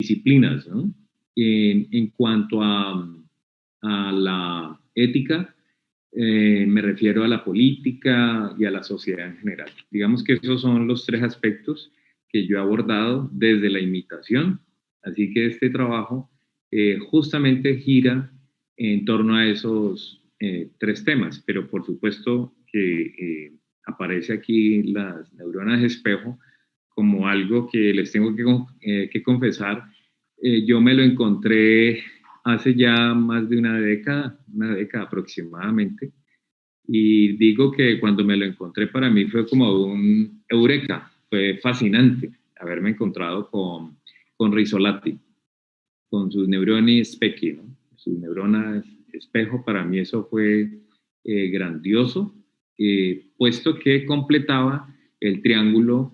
disciplinas, ¿no? En cuanto a la ética, me refiero a la política y a la sociedad en general. Digamos que esos son los tres aspectos que yo he abordado desde la imitación, así que este trabajo justamente gira en torno a esos tres temas, pero por supuesto que aparece aquí las neuronas espejo como algo que les tengo que confesar. Yo me lo encontré hace ya más de una década aproximadamente, y digo que cuando me lo encontré para mí fue como un eureka, fue fascinante haberme encontrado con Rizzolatti, con sus neurones specchi, ¿no? Sus neuronas espejo. Para mí eso fue grandioso, puesto que completaba el triángulo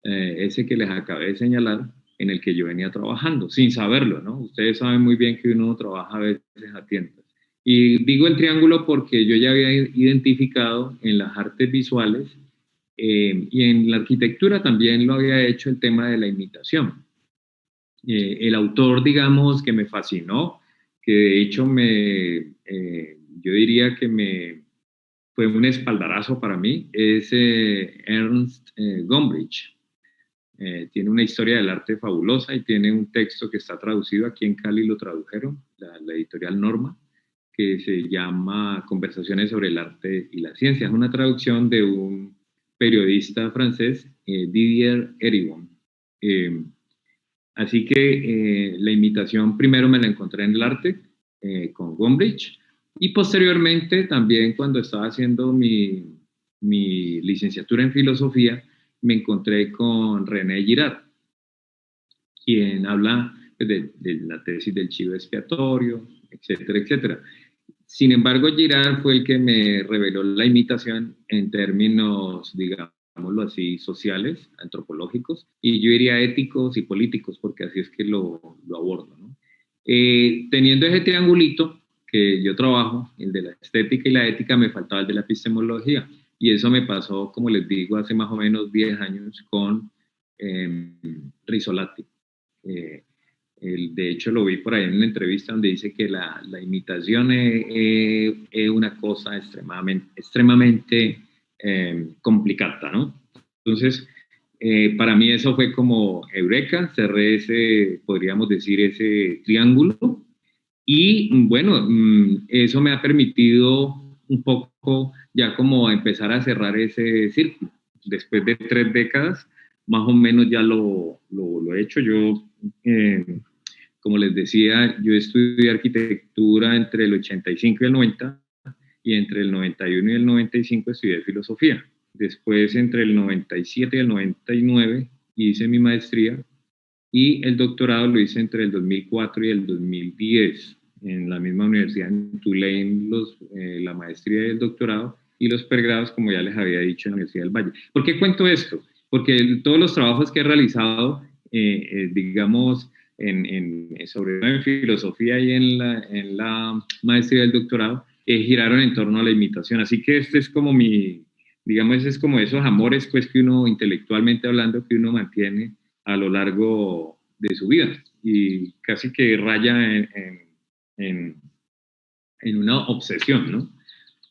ese que les acabé de señalar, en el que yo venía trabajando, sin saberlo, ¿no? Ustedes saben muy bien que uno trabaja a veces a tientas. Y digo el triángulo porque yo ya había identificado en las artes visuales y en la arquitectura también lo había hecho el tema de la imitación. El autor, digamos, que me fascinó, que de hecho yo diría que fue un espaldarazo para mí, es Ernst Gombrich. Tiene una historia del arte fabulosa y tiene un texto que está traducido, aquí en Cali lo tradujeron, la editorial Norma, que se llama Conversaciones sobre el arte y la ciencia. Es una traducción de un periodista francés, Didier Eribon. Así que la imitación primero me la encontré en el arte con Gombrich, y posteriormente también cuando estaba haciendo mi licenciatura en filosofía me encontré con René Girard, quien habla de la tesis del chivo expiatorio, etcétera, etcétera. Sin embargo, Girard fue el que me reveló la imitación en términos, digámoslo así, sociales, antropológicos, y yo diría éticos y políticos, porque así es que lo abordo, ¿no? Teniendo ese triangulito que yo trabajo, el de la estética y la ética, me faltaba el de la epistemología, y eso me pasó, como les digo, hace más o menos 10 años con Rizzolatti. De hecho, lo vi por ahí en una entrevista donde dice que la imitación es una cosa extremadamente complicada, ¿no? Entonces, para mí eso fue como eureka, cerré ese, podríamos decir, ese triángulo, y bueno, eso me ha permitido un poco ya como empezar a cerrar ese círculo. Después de 3 décadas, más o menos ya lo he hecho. Yo, como les decía, yo estudié arquitectura entre el 85 y el 90, y entre el 91 y el 95 estudié filosofía. Después, entre el 97 y el 99, hice mi maestría, y el doctorado lo hice entre el 2004 y el 2010 en la misma universidad en Tulane, la maestría y el doctorado, y los pregrados, como ya les había dicho, en la Universidad del Valle. ¿Por qué cuento esto? Porque todos los trabajos que he realizado, digamos, sobre todo en filosofía y en la maestría y el doctorado, giraron en torno a la imitación. Así que este es como digamos, es como esos amores, pues, que uno, intelectualmente hablando, que uno mantiene a lo largo de su vida, y casi que raya en, en una obsesión, ¿no?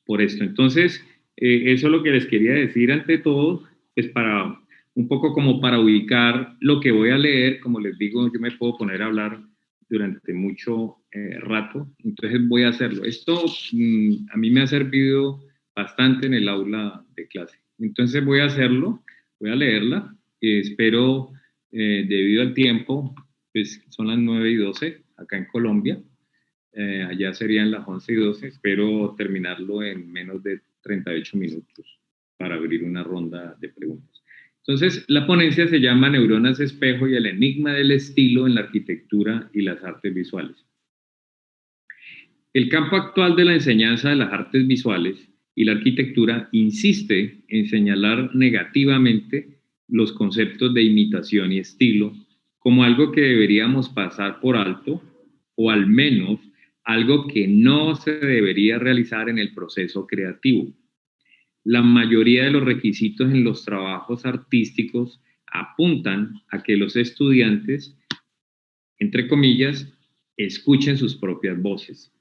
Por esto. Entonces, eso es lo que les quería decir ante todo, pues para un poco como para ubicar lo que voy a leer. Como les digo, yo me puedo poner a hablar durante mucho rato, entonces voy a hacerlo. Esto a mí me ha servido bastante en el aula de clase. Entonces voy a hacerlo, voy a leerla. Espero, debido al tiempo, pues son las 9:12 acá en Colombia. Allá serían las 11:12. Espero terminarlo en menos de 38 minutos para abrir una ronda de preguntas. Entonces, la ponencia se llama Neuronas espejo y el enigma del estilo en la arquitectura y las artes visuales. El campo actual de la enseñanza de las artes visuales y la arquitectura insiste en señalar negativamente los conceptos de imitación y estilo como algo que deberíamos pasar por alto, o al menos algo que no se debería realizar en el proceso creativo. La mayoría de los requisitos en los trabajos artísticos apuntan a que los estudiantes entre comillas, escuchen sus propias voces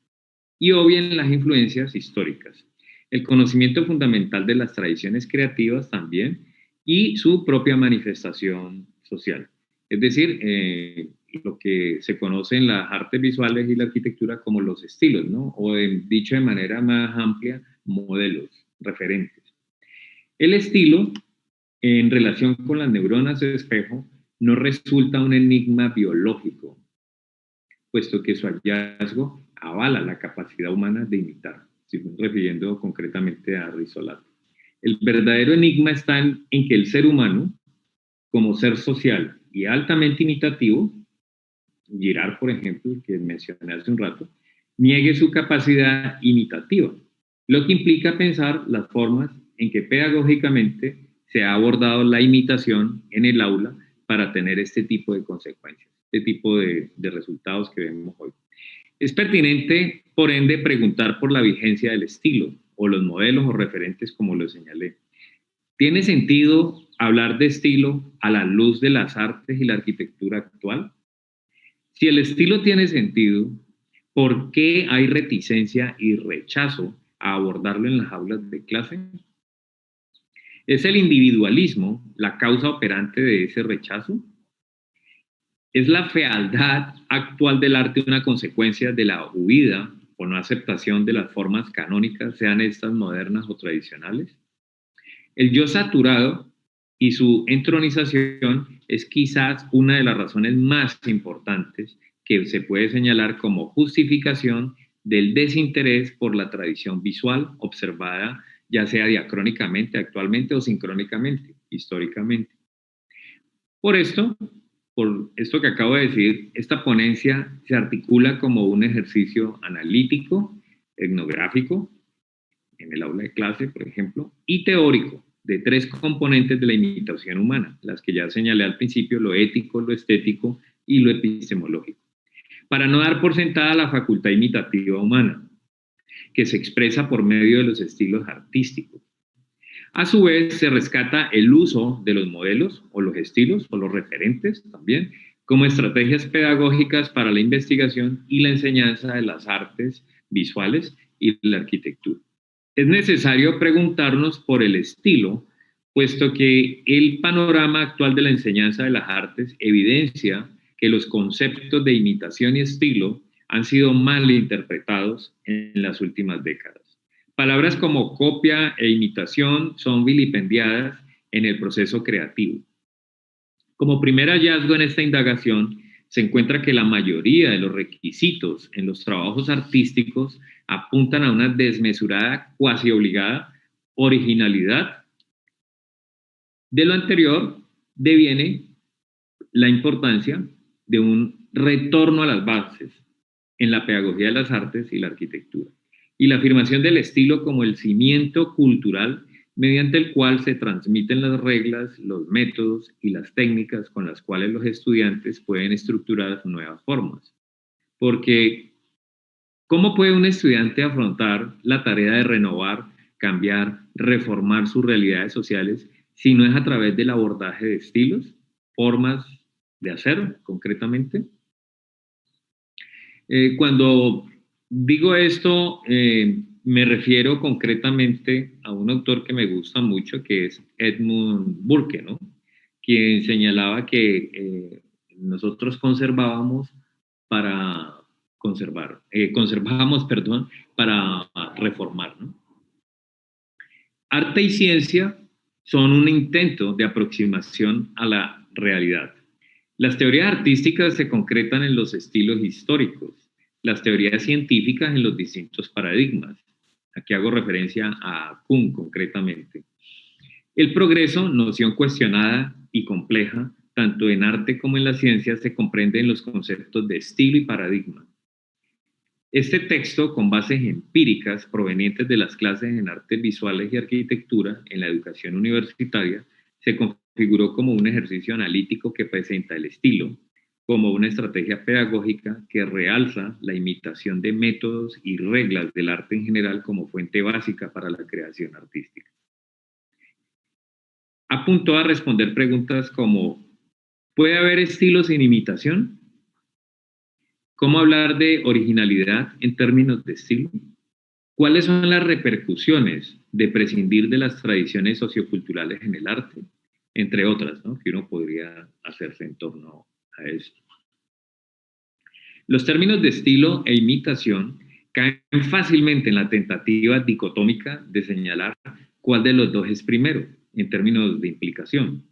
y obvien las influencias históricas, el conocimiento fundamental de las tradiciones creativas también y su propia manifestación social. Es decir, lo que se conoce en las artes visuales y la arquitectura como los estilos, ¿no? O dicho de manera más amplia, modelos, referentes. El estilo, en relación con las neuronas de espejo, no resulta un enigma biológico, puesto que su hallazgo avala la capacidad humana de imitar, refiriendo concretamente a Risolato. El verdadero enigma está en que el ser humano, como ser social y altamente imitativo, Girard, por ejemplo, que mencioné hace un rato, niegue su capacidad imitativa, lo que implica pensar las formas en que pedagógicamente se ha abordado la imitación en el aula para tener este tipo de consecuencias, este tipo de resultados que vemos hoy. Es pertinente, por ende, preguntar por la vigencia del estilo o los modelos o referentes como lo señalé. ¿Tiene sentido hablar de estilo a la luz de las artes y la arquitectura actual? Si el estilo tiene sentido, ¿por qué hay reticencia y rechazo a abordarlo en las aulas de clase? ¿Es el individualismo la causa operante de ese rechazo? ¿Es la fealdad actual del arte una consecuencia de la huida o no aceptación de las formas canónicas, sean estas modernas o tradicionales? El yo saturado y su entronización es quizás una de las razones más importantes que se puede señalar como justificación del desinterés por la tradición visual observada, ya sea diacrónicamente, actualmente o sincrónicamente, históricamente. Por esto, por esto que acabo de decir, esta ponencia se articula como un ejercicio analítico, etnográfico, en el aula de clase, por ejemplo, y teórico, de tres componentes de la imitación humana, las que ya señalé al principio, lo ético, lo estético y lo epistemológico, para no dar por sentada la facultad imitativa humana, que se expresa por medio de los estilos artísticos. A su vez, se rescata el uso de los modelos o los estilos o los referentes también como estrategias pedagógicas para la investigación y la enseñanza de las artes visuales y la arquitectura. Es necesario preguntarnos por el estilo, puesto que el panorama actual de la enseñanza de las artes evidencia que los conceptos de imitación y estilo han sido mal interpretados en las últimas décadas. Palabras como copia e imitación son vilipendiadas en el proceso creativo. Como primer hallazgo en esta indagación, se encuentra que la mayoría de los requisitos en los trabajos artísticos apuntan a una desmesurada, cuasi obligada originalidad. De lo anterior deviene la importancia de un retorno a las bases en la pedagogía de las artes y la arquitectura, y la afirmación del estilo como el cimiento cultural mediante el cual se transmiten las reglas, los métodos y las técnicas con las cuales los estudiantes pueden estructurar nuevas formas. Porque, ¿cómo puede un estudiante afrontar la tarea de renovar, cambiar, reformar sus realidades sociales si no es a través del abordaje de estilos, formas de hacer concretamente? Cuando digo esto, me refiero concretamente a un autor que me gusta mucho, que es Edmund Burke, ¿no? Quien señalaba que nosotros conservábamos para conservábamos, perdón, para reformar, ¿no? Arte y ciencia son un intento de aproximación a la realidad. Las teorías artísticas se concretan en los estilos históricos, las teorías científicas en los distintos paradigmas. Aquí hago referencia a Kuhn concretamente. El progreso, noción cuestionada y compleja, tanto en arte como en la ciencia, se comprende en los conceptos de estilo y paradigma. Este texto, con bases empíricas provenientes de las clases en artes visuales y arquitectura en la educación universitaria, se configuró como un ejercicio analítico que presenta el estilo como una estrategia pedagógica que realza la imitación de métodos y reglas del arte en general como fuente básica para la creación artística. Apuntó a responder preguntas como: ¿puede haber estilo sin imitación? ¿Cómo hablar de originalidad en términos de estilo? ¿Cuáles son las repercusiones de prescindir de las tradiciones socioculturales en el arte? Entre otras, ¿no?, que uno podría hacerse en torno a esto. Los términos de estilo e imitación caen fácilmente en la tentativa dicotómica de señalar cuál de los dos es primero, en términos de implicación.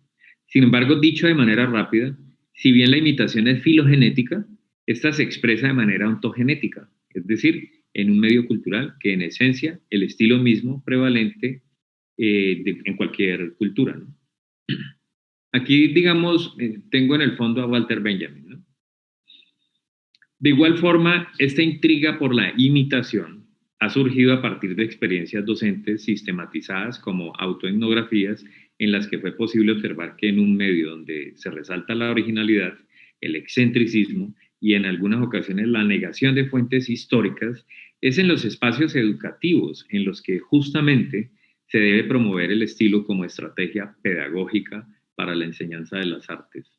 Sin embargo, dicho de manera rápida, si bien la imitación es filogenética, esta se expresa de manera ontogenética, es decir, en un medio cultural que en esencia el estilo mismo prevalente en cualquier cultura, ¿no? Aquí, digamos, tengo en el fondo a Walter Benjamin, ¿no? De igual forma, esta intriga por la imitación ha surgido a partir de experiencias docentes sistematizadas como autoetnografías en las que fue posible observar que en un medio donde se resalta la originalidad, el excentricismo y en algunas ocasiones la negación de fuentes históricas, es en los espacios educativos en los que justamente se debe promover el estilo como estrategia pedagógica para la enseñanza de las artes.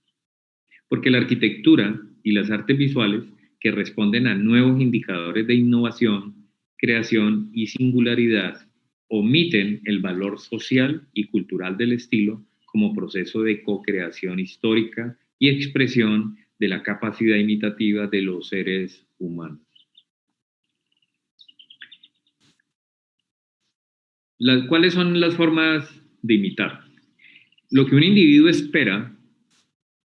Porque la arquitectura y las artes visuales que responden a nuevos indicadores de innovación, creación y singularidad, omiten el valor social y cultural del estilo como proceso de co-creación histórica y expresión de la capacidad imitativa de los seres humanos. ¿Cuáles son las formas de imitar? Lo que un individuo espera,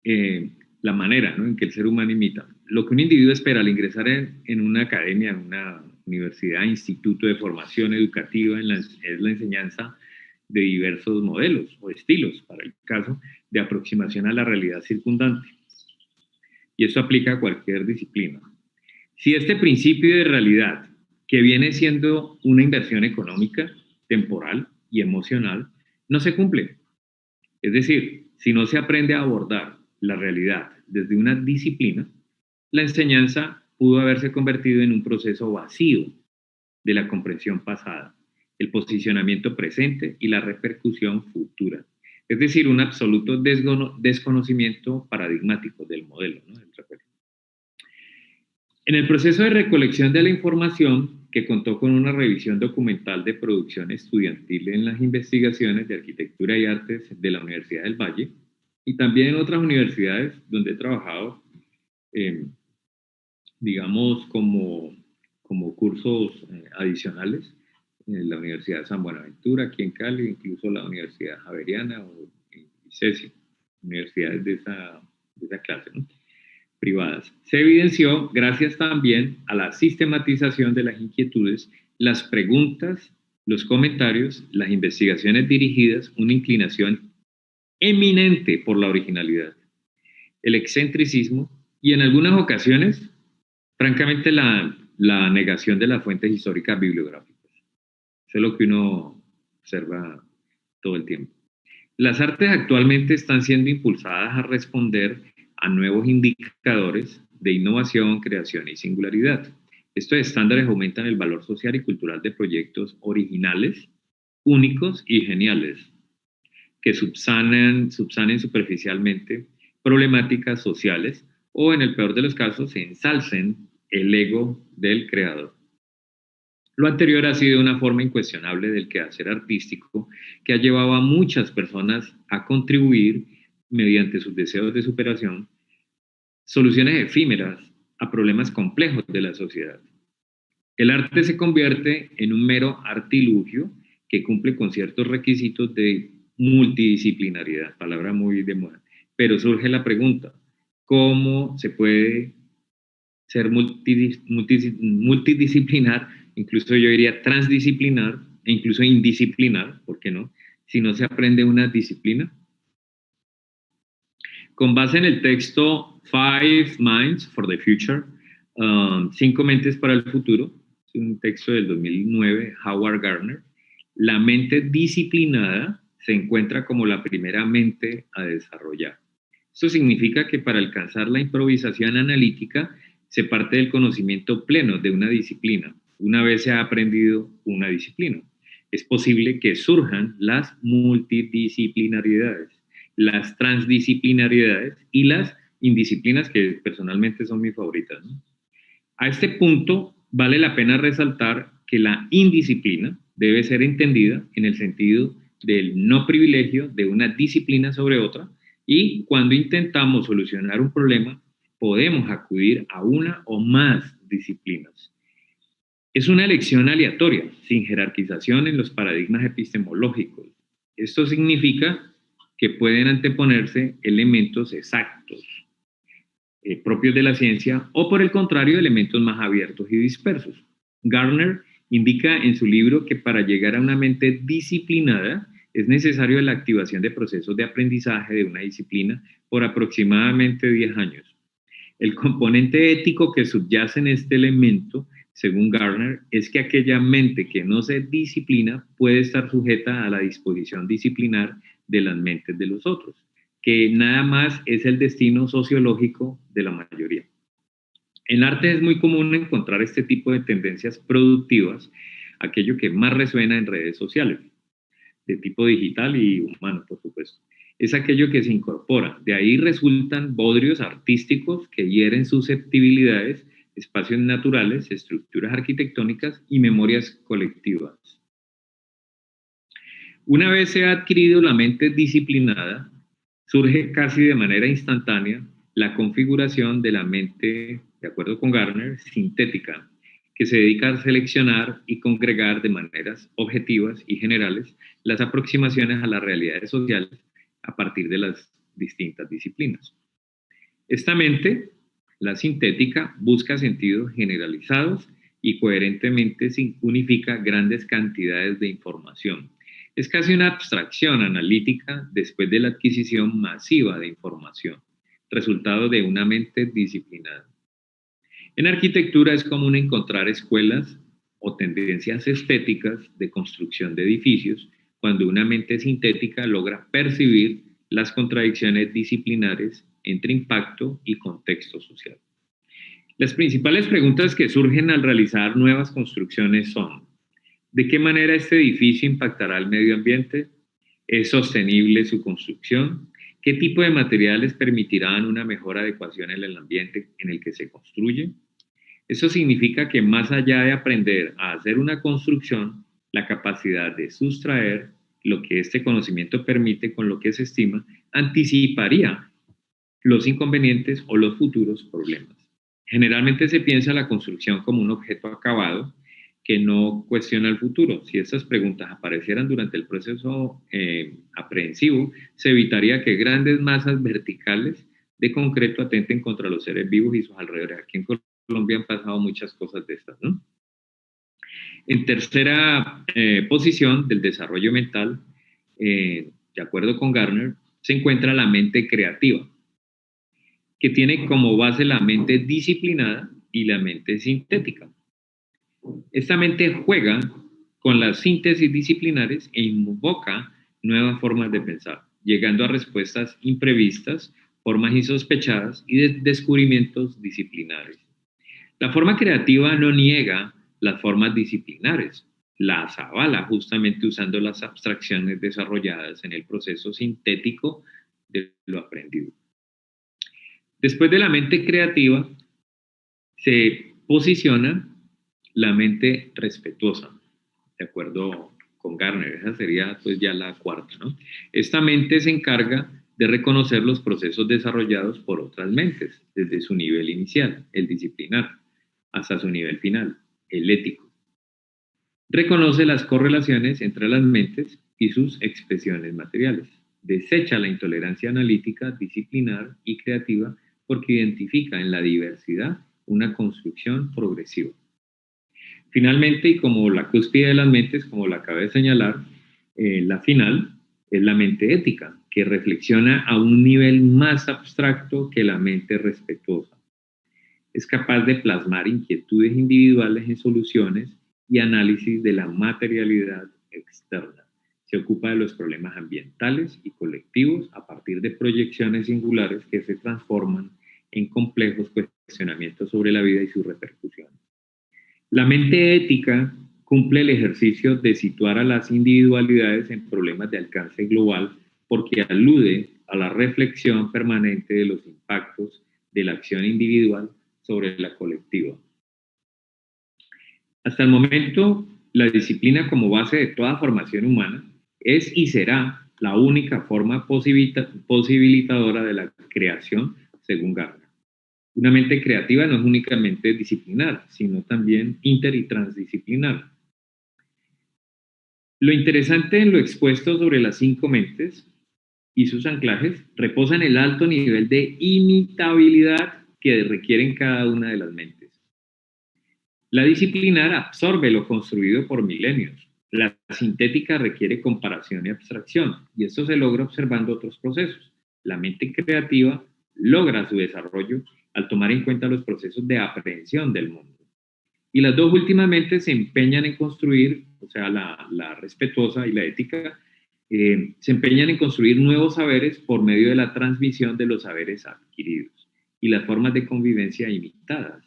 la manera, ¿no?, en que el ser humano imita. Lo que un individuo espera al ingresar en una academia, en una universidad, instituto de formación educativa, es la enseñanza de diversos modelos o estilos, para el caso, de aproximación a la realidad circundante. Y esto aplica a cualquier disciplina. Si este principio de realidad, que viene siendo una inversión económica, temporal y emocional, no se cumple, es decir, si no se aprende a abordar la realidad desde una disciplina, la enseñanza pudo haberse convertido en un proceso vacío de la comprensión pasada, el posicionamiento presente y la repercusión futura. Es decir, un absoluto desconocimiento paradigmático del modelo, ¿no?, del repertorio. En el proceso de recolección de la información, que contó con una revisión documental de producción estudiantil en las investigaciones de arquitectura y artes de la Universidad del Valle, y también en otras universidades donde he trabajado, digamos, como cursos adicionales, en la Universidad de San Buenaventura, aquí en Cali, incluso la Universidad Javeriana o ICESI, universidades de esa clase, ¿no?, privadas. Se evidenció, gracias también a la sistematización de las inquietudes, las preguntas, los comentarios, las investigaciones dirigidas, una inclinación eminente por la originalidad, el excentricismo y en algunas ocasiones, francamente, la negación de las fuentes históricas bibliográficas. Eso es lo que uno observa todo el tiempo. Las artes actualmente están siendo impulsadas a responder a nuevos indicadores de innovación, creación y singularidad. Estos estándares aumentan el valor social y cultural de proyectos originales, únicos y geniales, que subsanen superficialmente problemáticas sociales o, en el peor de los casos, ensalcen el ego del creador. Lo anterior ha sido una forma incuestionable del quehacer artístico que ha llevado a muchas personas a contribuir, mediante sus deseos de superación, soluciones efímeras a problemas complejos de la sociedad. El arte se convierte en un mero artilugio que cumple con ciertos requisitos de multidisciplinariedad, palabra muy de moda. Pero surge la pregunta, ¿cómo se puede ser multidisciplinar, incluso yo diría transdisciplinar, e incluso indisciplinar, ¿por qué no?, si no se aprende una disciplina? Con base en el texto Five Minds for the Future, Cinco Mentes para el Futuro, es un texto del 2009, Howard Gardner, la mente disciplinada se encuentra como la primera mente a desarrollar. Esto significa que para alcanzar la improvisación analítica se parte del conocimiento pleno de una disciplina, una vez se ha aprendido una disciplina. Es posible que surjan las multidisciplinariedades, las transdisciplinariedades y las indisciplinas, que personalmente son mis favoritas, ¿no? A este punto, vale la pena resaltar que la indisciplina debe ser entendida en el sentido del no privilegio de una disciplina sobre otra y cuando intentamos solucionar un problema, podemos acudir a una o más disciplinas. Es una elección aleatoria, sin jerarquización en los paradigmas epistemológicos. Esto significa que pueden anteponerse elementos exactos propios de la ciencia o por el contrario elementos más abiertos y dispersos. Gardner indica en su libro que para llegar a una mente disciplinada es necesario la activación de procesos de aprendizaje de una disciplina por aproximadamente 10 años. El componente ético que subyace en este elemento, según Gardner, es que aquella mente que no se disciplina puede estar sujeta a la disposición disciplinar de las mentes de los otros, que nada más es el destino sociológico de la mayoría. En arte es muy común encontrar este tipo de tendencias productivas, aquello que más resuena en redes sociales, de tipo digital y humano, por supuesto. Es aquello que se incorpora. De ahí resultan bodrios artísticos que hieren susceptibilidades, espacios naturales, estructuras arquitectónicas y memorias colectivas. Una vez se ha adquirido la mente disciplinada, surge casi de manera instantánea la configuración de la mente, de acuerdo con Gardner, sintética, que se dedica a seleccionar y congregar de maneras objetivas y generales las aproximaciones a las realidades sociales a partir de las distintas disciplinas. Esta mente, la sintética, busca sentidos generalizados y coherentemente unifica grandes cantidades de información. Es casi una abstracción analítica después de la adquisición masiva de información, resultado de una mente disciplinada. En arquitectura es común encontrar escuelas o tendencias estéticas de construcción de edificios cuando una mente sintética logra percibir las contradicciones disciplinares entre impacto y contexto social. Las principales preguntas que surgen al realizar nuevas construcciones son: ¿de qué manera este edificio impactará al medio ambiente? ¿Es sostenible su construcción? ¿Qué tipo de materiales permitirán una mejor adecuación en el ambiente en el que se construye? Eso significa que más allá de aprender a hacer una construcción, la capacidad de sustraer lo que este conocimiento permite con lo que se estima, anticiparía los inconvenientes o los futuros problemas. Generalmente se piensa la construcción como un objeto acabado que no cuestiona el futuro. Si estas preguntas aparecieran durante el proceso aprehensivo, se evitaría que grandes masas verticales de concreto atenten contra los seres vivos y sus alrededores. Aquí en Colombia han pasado muchas cosas de estas, ¿no? En tercera posición del desarrollo mental, de acuerdo con Gardner, se encuentra la mente creativa, que tiene como base la mente disciplinada y la mente sintética. Esta mente juega con las síntesis disciplinares e invoca nuevas formas de pensar, llegando a respuestas imprevistas, formas insospechadas y descubrimientos disciplinares. La forma creativa no niega las formas disciplinares, las avala justamente usando las abstracciones desarrolladas en el proceso sintético de lo aprendido. Después de la mente creativa, se posiciona la mente respetuosa, de acuerdo con Gardner. Esa sería pues ya la cuarta, ¿no? Esta mente se encarga de reconocer los procesos desarrollados por otras mentes, desde su nivel inicial, el disciplinar, hasta su nivel final, el ético. Reconoce las correlaciones entre las mentes y sus expresiones materiales. Desecha la intolerancia analítica, disciplinar y creativa porque identifica en la diversidad una construcción progresiva. Finalmente, y como la cúspide de las mentes, como la acabé de señalar, la final es la mente ética, que reflexiona a un nivel más abstracto que la mente respetuosa. Es capaz de plasmar inquietudes individuales en soluciones y análisis de la materialidad externa. Se ocupa de los problemas ambientales y colectivos a partir de proyecciones singulares que se transforman en complejos cuestionamientos sobre la vida y sus repercusiones. La mente ética cumple el ejercicio de situar a las individualidades en problemas de alcance global porque alude a la reflexión permanente de los impactos de la acción individual sobre la colectiva. Hasta el momento, la disciplina como base de toda formación humana es y será la única forma posibilitadora de la creación, según Gardner. Una mente creativa no es únicamente disciplinar, sino también inter y transdisciplinar. Lo interesante en lo expuesto sobre las 5 mentes y sus anclajes reposa en el alto nivel de imitabilidad que requieren cada una de las mentes. La disciplinar absorbe lo construido por milenios. La sintética requiere comparación y abstracción, y esto se logra observando otros procesos. La mente creativa logra su desarrollo al tomar en cuenta los procesos de aprehensión del mundo. Y las dos últimas mentes se empeñan en construir, o sea, la respetuosa y la ética, se empeñan en construir nuevos saberes por medio de la transmisión de los saberes adquiridos y las formas de convivencia imitadas,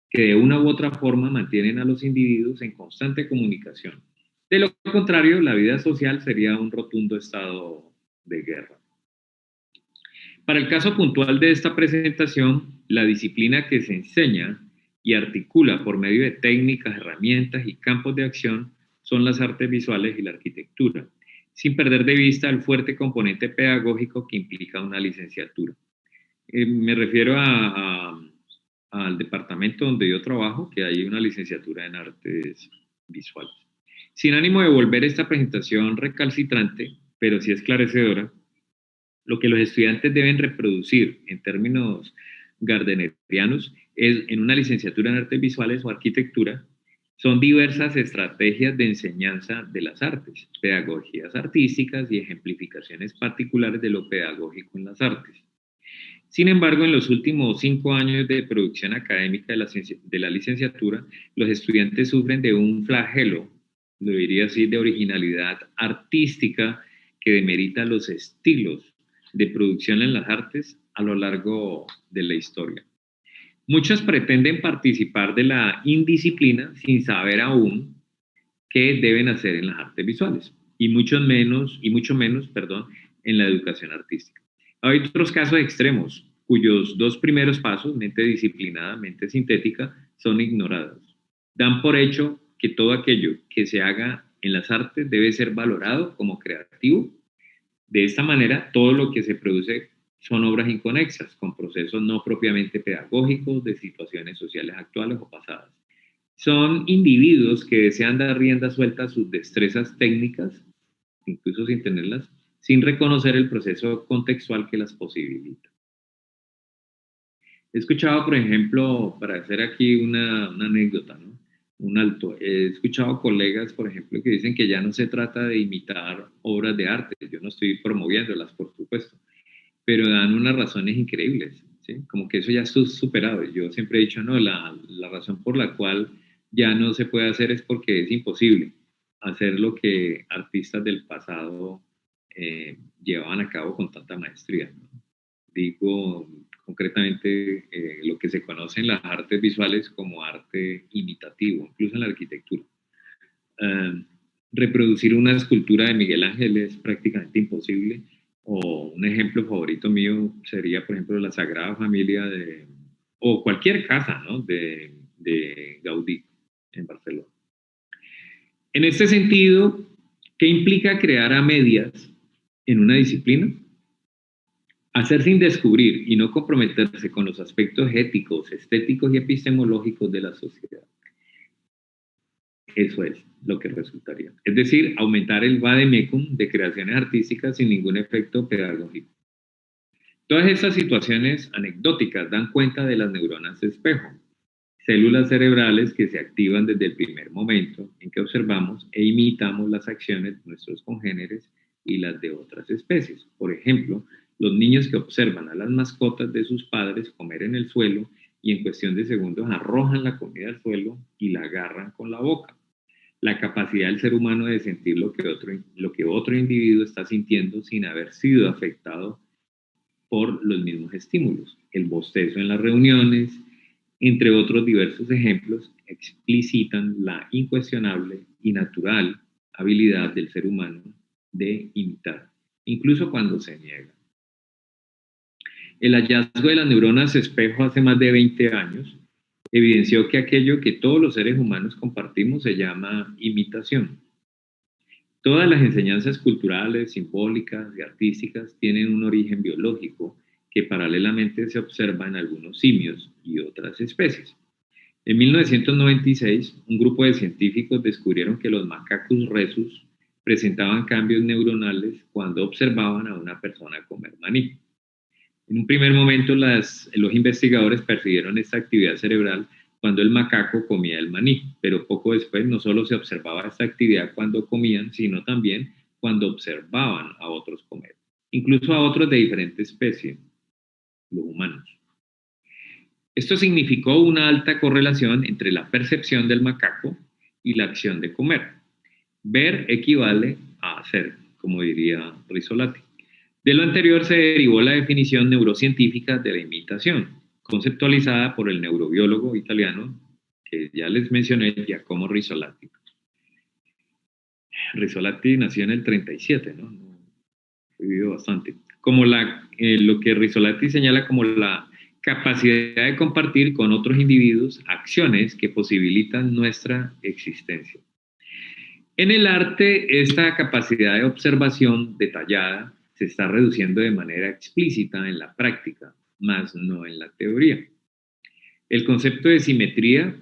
que de una u otra forma mantienen a los individuos en constante comunicación. De lo contrario, la vida social sería un rotundo estado de guerra. Para el caso puntual de esta presentación, la disciplina que se enseña y articula por medio de técnicas, herramientas y campos de acción son las artes visuales y la arquitectura, sin perder de vista el fuerte componente pedagógico que implica una licenciatura. Me refiero al departamento donde yo trabajo, que hay una licenciatura en artes visuales. Sin ánimo de volver esta presentación recalcitrante, pero sí esclarecedora, lo que los estudiantes deben reproducir en términos gardnerianos es, en una licenciatura en artes visuales o arquitectura, son diversas estrategias de enseñanza de las artes, pedagogías artísticas y ejemplificaciones particulares de lo pedagógico en las artes. Sin embargo, en los últimos 5 años de producción académica de la licenciatura, los estudiantes sufren de un flagelo, lo diría así, de originalidad artística que demerita los estilos de producción en las artes a lo largo de la historia. Muchos pretenden participar de la indisciplina sin saber aún qué deben hacer en las artes visuales y mucho menos, en la educación artística. Hay otros casos extremos cuyos dos primeros pasos, mente disciplinada, mente sintética, son ignorados. Dan por hecho que todo aquello que se haga en las artes debe ser valorado como creativo. De esta manera, todo lo que se produce son obras inconexas, con procesos no propiamente pedagógicos de situaciones sociales actuales o pasadas. Son individuos que desean dar rienda suelta a sus destrezas técnicas, incluso sin tenerlas, sin reconocer el proceso contextual que las posibilita. He escuchado, por ejemplo, para hacer aquí una anécdota, ¿no? Un alto. He escuchado colegas, por ejemplo, que dicen que ya no se trata de imitar obras de arte. Yo no estoy promoviéndolas, por supuesto, pero dan unas razones increíbles, ¿sí? Como que eso ya está superado. Yo siempre he dicho, no, la razón por la cual ya no se puede hacer es porque es imposible hacer lo que artistas del pasado llevaban a cabo con tanta maestría, ¿no? Digo concretamente lo que se conoce en las artes visuales como arte imitativo, incluso en la arquitectura. Uh, Reproducir una escultura de Miguel Ángel es prácticamente imposible, o un ejemplo favorito mío sería, por ejemplo, la Sagrada Familia o cualquier casa, ¿no? de Gaudí en Barcelona. En este sentido, ¿qué implica crear a medias en una disciplina? Hacer sin descubrir y no comprometerse con los aspectos éticos, estéticos y epistemológicos de la sociedad. Eso es lo que resultaría. Es decir, aumentar el vademecum de creaciones artísticas sin ningún efecto pedagógico. Todas estas situaciones anecdóticas dan cuenta de las neuronas de espejo, células cerebrales que se activan desde el primer momento en que observamos e imitamos las acciones de nuestros congéneres y las de otras especies. Por ejemplo, los niños que observan a las mascotas de sus padres comer en el suelo y en cuestión de segundos arrojan la comida al suelo y la agarran con la boca. La capacidad del ser humano de sentir lo que otro individuo está sintiendo sin haber sido afectado por los mismos estímulos. El bostezo en las reuniones, entre otros diversos ejemplos, explicitan la incuestionable y natural habilidad del ser humano de imitar, incluso cuando se niega. El hallazgo de las neuronas espejo hace más de 20 años evidenció que aquello que todos los seres humanos compartimos se llama imitación. Todas las enseñanzas culturales, simbólicas y artísticas tienen un origen biológico que paralelamente se observa en algunos simios y otras especies. En 1996, un grupo de científicos descubrieron que los macacos rhesus presentaban cambios neuronales cuando observaban a una persona comer maní. En un primer momento, los investigadores percibieron esta actividad cerebral cuando el macaco comía el maní, pero poco después no solo se observaba esta actividad cuando comían, sino también cuando observaban a otros comer, incluso a otros de diferente especie, los humanos. Esto significó una alta correlación entre la percepción del macaco y la acción de comer. Ver equivale a hacer, como diría Rizzolatti. De lo anterior se derivó la definición neurocientífica de la imitación, conceptualizada por el neurobiólogo italiano que ya les mencioné, Giacomo Rizzolatti. Rizzolatti nació en el 37, ¿no? Vivió bastante. Lo que Rizzolatti señala como la capacidad de compartir con otros individuos acciones que posibilitan nuestra existencia. En el arte, esta capacidad de observación detallada se está reduciendo de manera explícita en la práctica, más no en la teoría. El concepto de simetría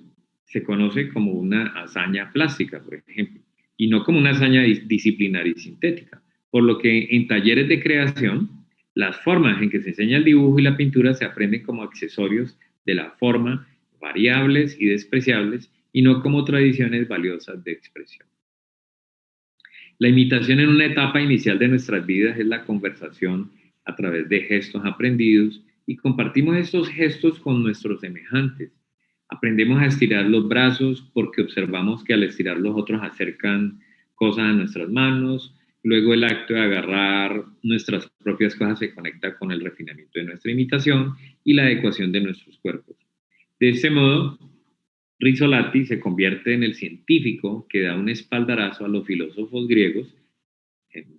se conoce como una hazaña plástica, por ejemplo, y no como una hazaña disciplinar y sintética, por lo que en talleres de creación, las formas en que se enseña el dibujo y la pintura se aprenden como accesorios de la forma, variables y despreciables, y no como tradiciones valiosas de expresión. La imitación en una etapa inicial de nuestras vidas es la conversación a través de gestos aprendidos y compartimos estos gestos con nuestros semejantes. Aprendemos a estirar los brazos porque observamos que al estirar los otros acercan cosas a nuestras manos. Luego el acto de agarrar nuestras propias cosas se conecta con el refinamiento de nuestra imitación y la adecuación de nuestros cuerpos. De este modo, Rizzolatti se convierte en el científico que da un espaldarazo a los filósofos griegos,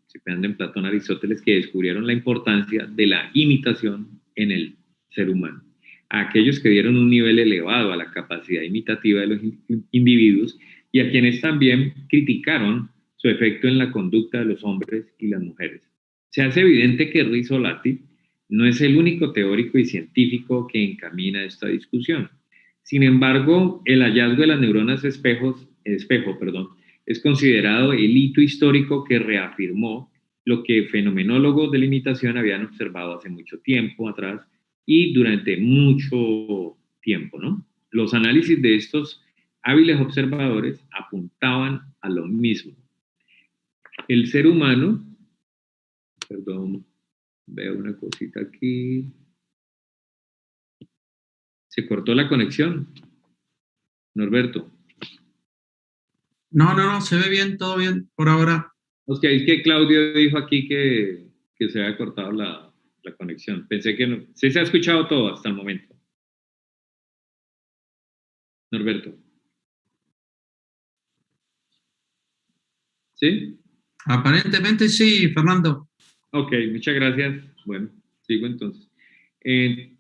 citando en Platón, Aristóteles, que descubrieron la importancia de la imitación en el ser humano. A aquellos que dieron un nivel elevado a la capacidad imitativa de los individuos y a quienes también criticaron su efecto en la conducta de los hombres y las mujeres. Se hace evidente que Rizzolatti no es el único teórico y científico que encamina esta discusión. Sin embargo, el hallazgo de las neuronas espejo, es considerado el hito histórico que reafirmó lo que fenomenólogos de la imitación habían observado hace mucho tiempo atrás y durante mucho tiempo, ¿no? Los análisis de estos hábiles observadores apuntaban a lo mismo. El ser humano, veo una cosita aquí. Se cortó la conexión, Norberto. No, se ve bien, todo bien por ahora. Ok, es que Claudio dijo aquí que se había cortado la conexión. Pensé que no. Sí se ha escuchado todo hasta el momento. Norberto. ¿Sí? Aparentemente sí, Fernando. Ok, muchas gracias. Bueno, sigo entonces.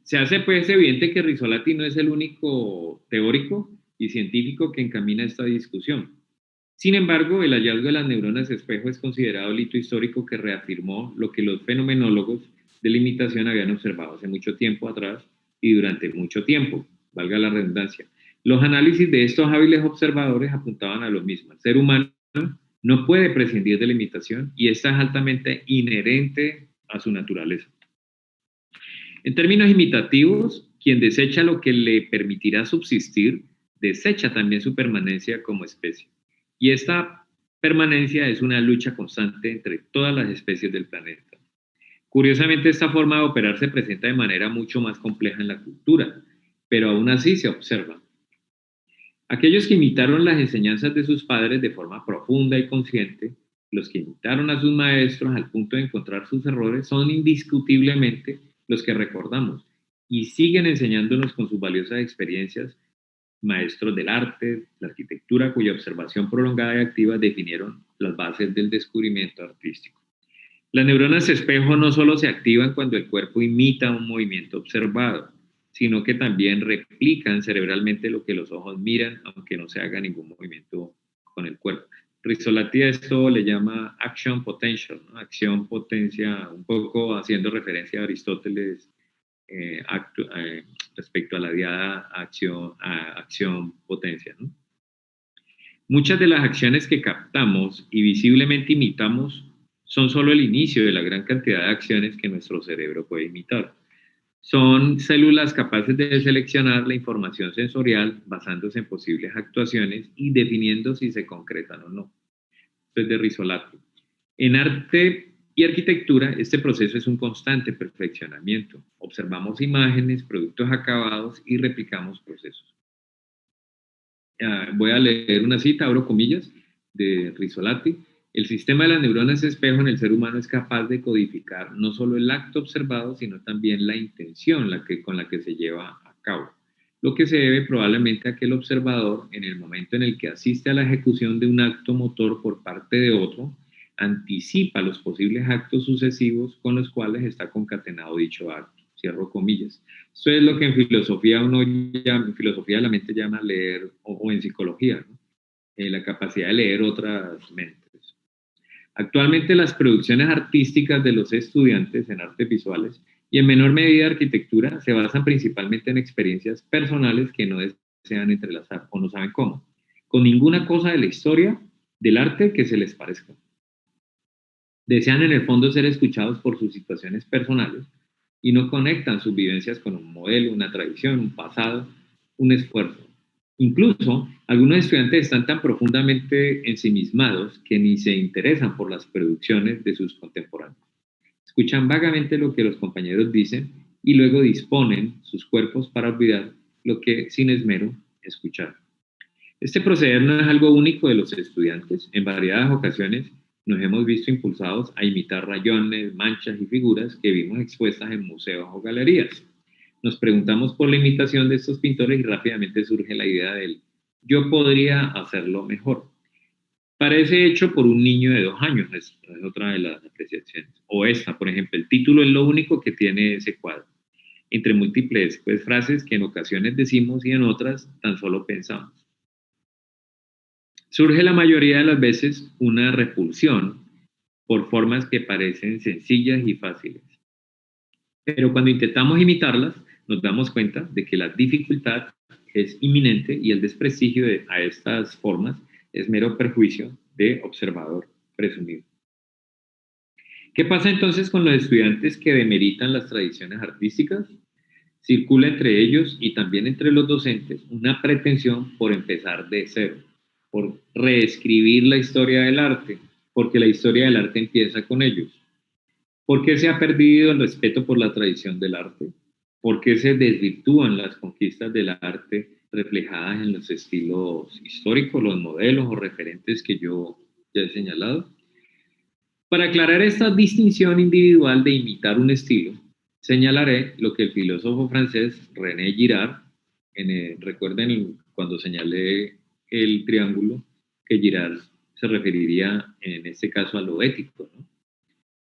Se hace pues evidente que Rizzolatti no es el único teórico y científico que encamina esta discusión. Sin embargo, el hallazgo de las neuronas espejo es considerado el hito histórico que reafirmó lo que los fenomenólogos de la imitación habían observado hace mucho tiempo atrás y durante mucho tiempo, valga la redundancia. Los análisis de estos hábiles observadores apuntaban a lo mismo. El ser humano no puede prescindir de la imitación y esta es altamente inherente a su naturaleza. En términos imitativos, quien desecha lo que le permitirá subsistir, desecha también su permanencia como especie. Y esta permanencia es una lucha constante entre todas las especies del planeta. Curiosamente, esta forma de operar se presenta de manera mucho más compleja en la cultura, pero aún así se observa. Aquellos que imitaron las enseñanzas de sus padres de forma profunda y consciente, los que imitaron a sus maestros al punto de encontrar sus errores, son indiscutiblemente los que recordamos y siguen enseñándonos con sus valiosas experiencias maestros del arte, la arquitectura, cuya observación prolongada y activa definieron las bases del descubrimiento artístico. Las neuronas espejo no solo se activan cuando el cuerpo imita un movimiento observado, sino que también replican cerebralmente lo que los ojos miran, aunque no se haga ningún movimiento con el cuerpo. Rizzolatti a esto le llama action potential, ¿no? Acción potencia, un poco haciendo referencia a Aristóteles respecto a la diada acción potencia, ¿no? Muchas de las acciones que captamos y visiblemente imitamos son solo el inicio de la gran cantidad de acciones que nuestro cerebro puede imitar. Son células capaces de seleccionar la información sensorial basándose en posibles actuaciones y definiendo si se concretan o no. Esto es de Rizzolatti. En arte y arquitectura, este proceso es un constante perfeccionamiento. Observamos imágenes, productos acabados y replicamos procesos. Voy a leer una cita, abro comillas, de Rizzolatti. El sistema de las neuronas espejo en el ser humano es capaz de codificar no solo el acto observado, sino también la intención con la que se lleva a cabo, lo que se debe probablemente a que el observador, en el momento en el que asiste a la ejecución de un acto motor por parte de otro, anticipa los posibles actos sucesivos con los cuales está concatenado dicho acto. Cierro comillas. Esto es lo que en filosofía en filosofía de la mente llama leer, o en psicología, ¿no? La capacidad de leer otras mentes. Actualmente las producciones artísticas de los estudiantes en artes visuales y en menor medida arquitectura se basan principalmente en experiencias personales que no desean entrelazar o no saben cómo, con ninguna cosa de la historia del arte que se les parezca. Desean en el fondo ser escuchados por sus situaciones personales y no conectan sus vivencias con un modelo, una tradición, un pasado, un esfuerzo. Incluso, algunos estudiantes están tan profundamente ensimismados que ni se interesan por las producciones de sus contemporáneos. Escuchan vagamente lo que los compañeros dicen y luego disponen sus cuerpos para olvidar lo que sin esmero escucharon. Este proceder no es algo único de los estudiantes. En variadas ocasiones nos hemos visto impulsados a imitar rayones, manchas y figuras que vimos expuestas en museos o galerías. Nos preguntamos por la imitación de estos pintores y rápidamente surge la idea del yo podría hacerlo mejor. Parece hecho por un niño de 2 años, es otra de las apreciaciones. O esta, por ejemplo, el título es lo único que tiene ese cuadro. Entre múltiples frases que en ocasiones decimos y en otras tan solo pensamos. Surge la mayoría de las veces una repulsión por formas que parecen sencillas y fáciles. Pero cuando intentamos imitarlas, nos damos cuenta de que la dificultad es inminente y el desprestigio a estas formas es mero perjuicio de observador presumido. ¿Qué pasa entonces con los estudiantes que demeritan las tradiciones artísticas? Circula entre ellos y también entre los docentes una pretensión por empezar de cero, por reescribir la historia del arte, porque la historia del arte empieza con ellos. ¿Por qué se ha perdido el respeto por la tradición del arte? ¿Por qué se desvirtúan las conquistas del arte reflejadas en los estilos históricos, los modelos o referentes que yo ya he señalado? Para aclarar esta distinción individual de imitar un estilo, señalaré lo que el filósofo francés René Girard, recuerden cuando señalé el triángulo, que Girard se referiría en este caso a lo ético, ¿no?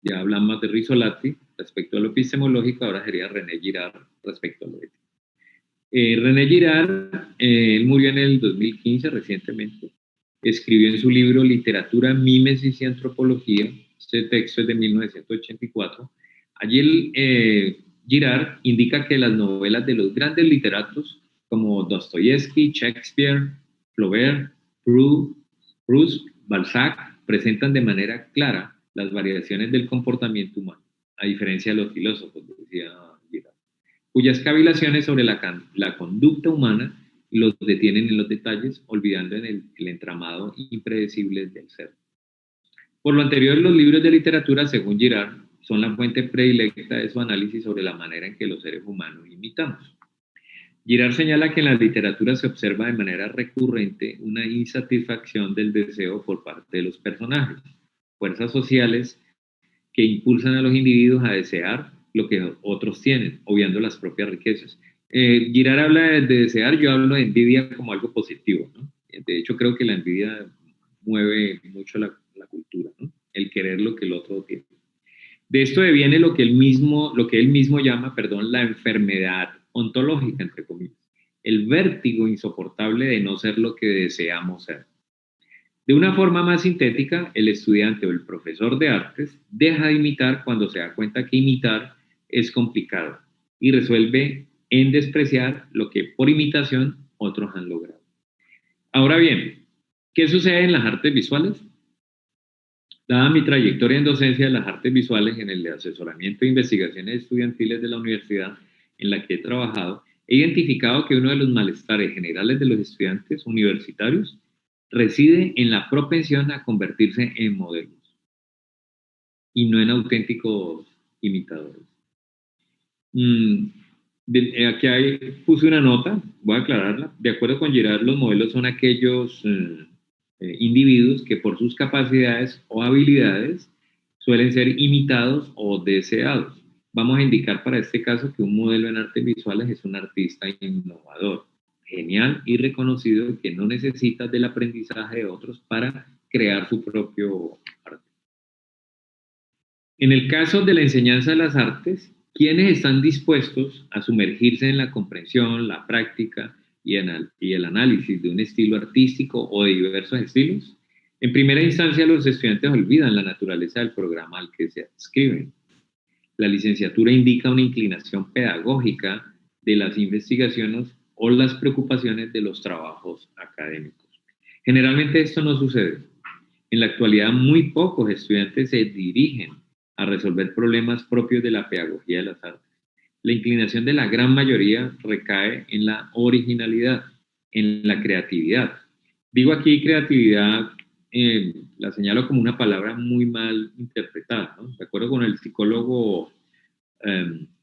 Ya hablamos de Rizzolatti respecto a lo epistemológico, ahora sería René Girard respecto a lo ético. René Girard, él murió en el 2015, recientemente. Escribió en su libro Literatura, Mímesis y Antropología. Este texto es de 1984. Allí Girard indica que las novelas de los grandes literatos como Dostoyevsky, Shakespeare, Flaubert, Proust, Balzac presentan de manera clara las variaciones del comportamiento humano, a diferencia de los filósofos, decía Girard, cuyas cavilaciones sobre la conducta humana los detienen en los detalles, olvidando en el entramado impredecible del ser. Por lo anterior, los libros de literatura, según Girard, son la fuente predilecta de su análisis sobre la manera en que los seres humanos imitamos. Girard señala que en la literatura se observa de manera recurrente una insatisfacción del deseo por parte de los personajes, fuerzas sociales que impulsan a los individuos a desear lo que otros tienen, obviando las propias riquezas. Girard habla de desear, yo hablo de envidia como algo positivo, ¿no? De hecho, creo que la envidia mueve mucho la cultura, ¿no? El querer lo que el otro tiene. De esto deviene lo que él mismo llama, la enfermedad ontológica, entre comillas, el vértigo insoportable de no ser lo que deseamos ser. De una forma más sintética, el estudiante o el profesor de artes deja de imitar cuando se da cuenta que imitar es complicado y resuelve en despreciar lo que por imitación otros han logrado. Ahora bien, ¿qué sucede en las artes visuales? Dada mi trayectoria en docencia de las artes visuales en el de asesoramiento e investigaciones estudiantiles de la universidad en la que he trabajado, he identificado que uno de los malestares generales de los estudiantes universitarios reside en la propensión a convertirse en modelos y no en auténticos imitadores. Aquí puse una nota, voy a aclararla. De acuerdo con Girard, los modelos son aquellos individuos que por sus capacidades o habilidades suelen ser imitados o deseados. Vamos a indicar para este caso que un modelo en artes visuales es un artista innovador, genial y reconocido que no necesita del aprendizaje de otros para crear su propio arte. En el caso de la enseñanza de las artes, ¿quiénes están dispuestos a sumergirse en la comprensión, la práctica y el análisis de un estilo artístico o de diversos estilos? En primera instancia, los estudiantes olvidan la naturaleza del programa al que se adscriben. La licenciatura indica una inclinación pedagógica de las investigaciones o las preocupaciones de los trabajos académicos. Generalmente esto no sucede. En la actualidad, muy pocos estudiantes se dirigen a resolver problemas propios de la pedagogía de las artes. La inclinación de la gran mayoría recae en la originalidad, en la creatividad. Digo aquí creatividad, la señalo como una palabra muy mal interpretada, ¿no? De acuerdo con el psicólogo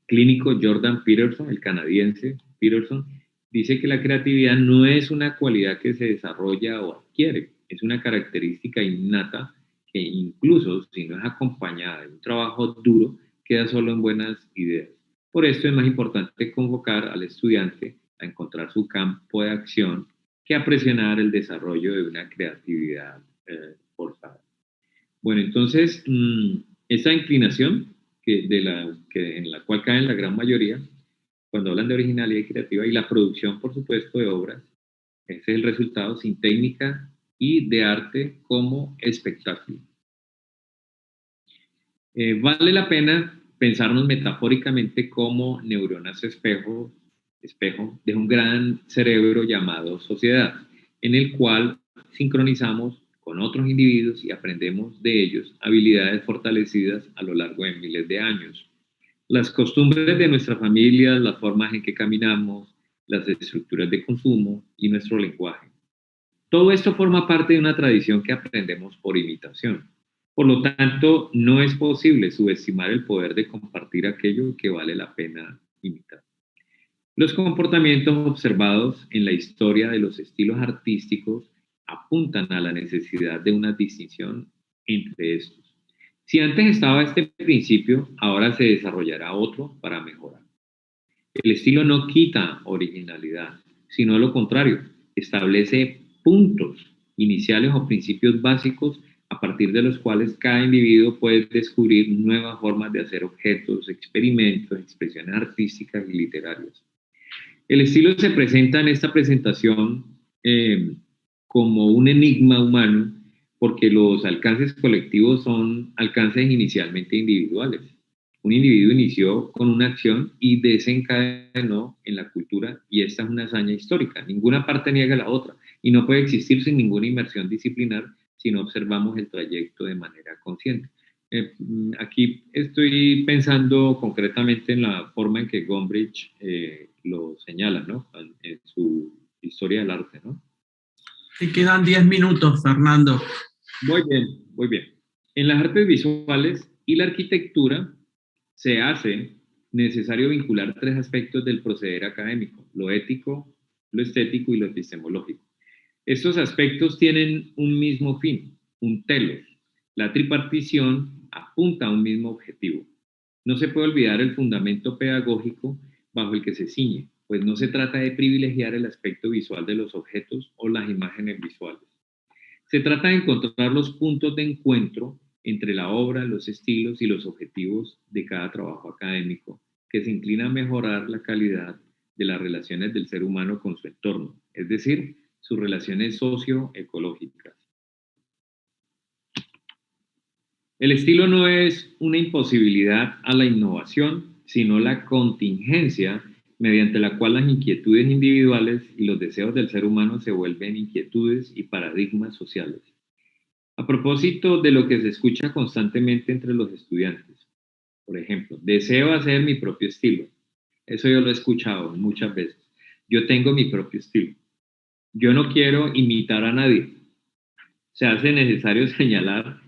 clínico Jordan Peterson, el canadiense Peterson, dice que la creatividad no es una cualidad que se desarrolla o adquiere, es una característica innata que incluso si no es acompañada de un trabajo duro, queda solo en buenas ideas. Por esto es más importante convocar al estudiante a encontrar su campo de acción que a presionar el desarrollo de una creatividad forzada. Bueno, entonces, esa inclinación en la cual caen la gran mayoría, cuando hablan de originalidad y creativa, y la producción, por supuesto, de obras, ese es el resultado sin técnica y de arte como espectáculo. Vale la pena pensarnos metafóricamente como neuronas espejo de un gran cerebro llamado sociedad, en el cual sincronizamos con otros individuos y aprendemos de ellos habilidades fortalecidas a lo largo de miles de años. Las costumbres de nuestra familia, las formas en que caminamos, las estructuras de consumo y nuestro lenguaje. Todo esto forma parte de una tradición que aprendemos por imitación. Por lo tanto, no es posible subestimar el poder de compartir aquello que vale la pena imitar. Los comportamientos observados en la historia de los estilos artísticos apuntan a la necesidad de una distinción entre estos. Si antes estaba este principio, ahora se desarrollará otro para mejorar. El estilo no quita originalidad, sino lo contrario, establece puntos iniciales o principios básicos a partir de los cuales cada individuo puede descubrir nuevas formas de hacer objetos, experimentos, expresiones artísticas y literarias. El estilo se presenta en esta presentación como un enigma humano porque los alcances colectivos son alcances inicialmente individuales. Un individuo inició con una acción y desencadenó en la cultura, y esta es una hazaña histórica. Ninguna parte niega la otra y no puede existir sin ninguna inmersión disciplinar si no observamos el trayecto de manera consciente. Aquí estoy pensando concretamente en la forma en que Gombrich lo señala, ¿no? En su historia del arte, ¿no? Te quedan 10 minutos, Fernando. Muy bien, muy bien. En las artes visuales y la arquitectura se hace necesario vincular tres aspectos del proceder académico: lo ético, lo estético y lo epistemológico. Estos aspectos tienen un mismo fin, un telos. La tripartición apunta a un mismo objetivo. No se puede olvidar el fundamento pedagógico bajo el que se ciñe, pues no se trata de privilegiar el aspecto visual de los objetos o las imágenes visuales. Se trata de encontrar los puntos de encuentro entre la obra, los estilos y los objetivos de cada trabajo académico, que se inclina a mejorar la calidad de las relaciones del ser humano con su entorno, es decir, sus relaciones socioecológicas. El estilo no es una imposibilidad a la innovación, sino la contingencia mediante la cual las inquietudes individuales y los deseos del ser humano se vuelven inquietudes y paradigmas sociales. A propósito de lo que se escucha constantemente entre los estudiantes, por ejemplo, deseo hacer mi propio estilo. Eso yo lo he escuchado muchas veces. Yo tengo mi propio estilo. Yo no quiero imitar a nadie. Se hace necesario señalar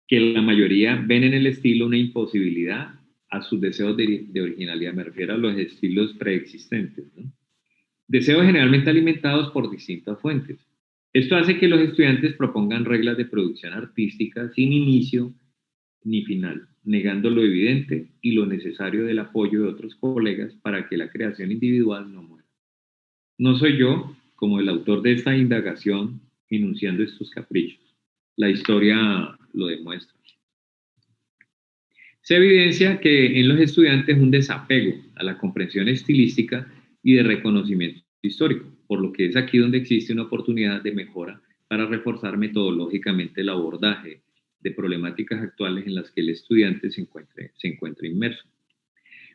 que la mayoría ven en el estilo una imposibilidad a sus deseos de originalidad. Me refiero a los estilos preexistentes, ¿no? Deseos generalmente alimentados por distintas fuentes. Esto hace que los estudiantes propongan reglas de producción artística sin inicio ni final, negando lo evidente y lo necesario del apoyo de otros colegas para que la creación individual no muera. No soy yo, como el autor de esta indagación, enunciando estos caprichos. La historia lo demuestra. Se evidencia que en los estudiantes un desapego a la comprensión estilística y de reconocimiento histórico, por lo que es aquí donde existe una oportunidad de mejora para reforzar metodológicamente el abordaje de problemáticas actuales en las que el estudiante se encuentra inmerso.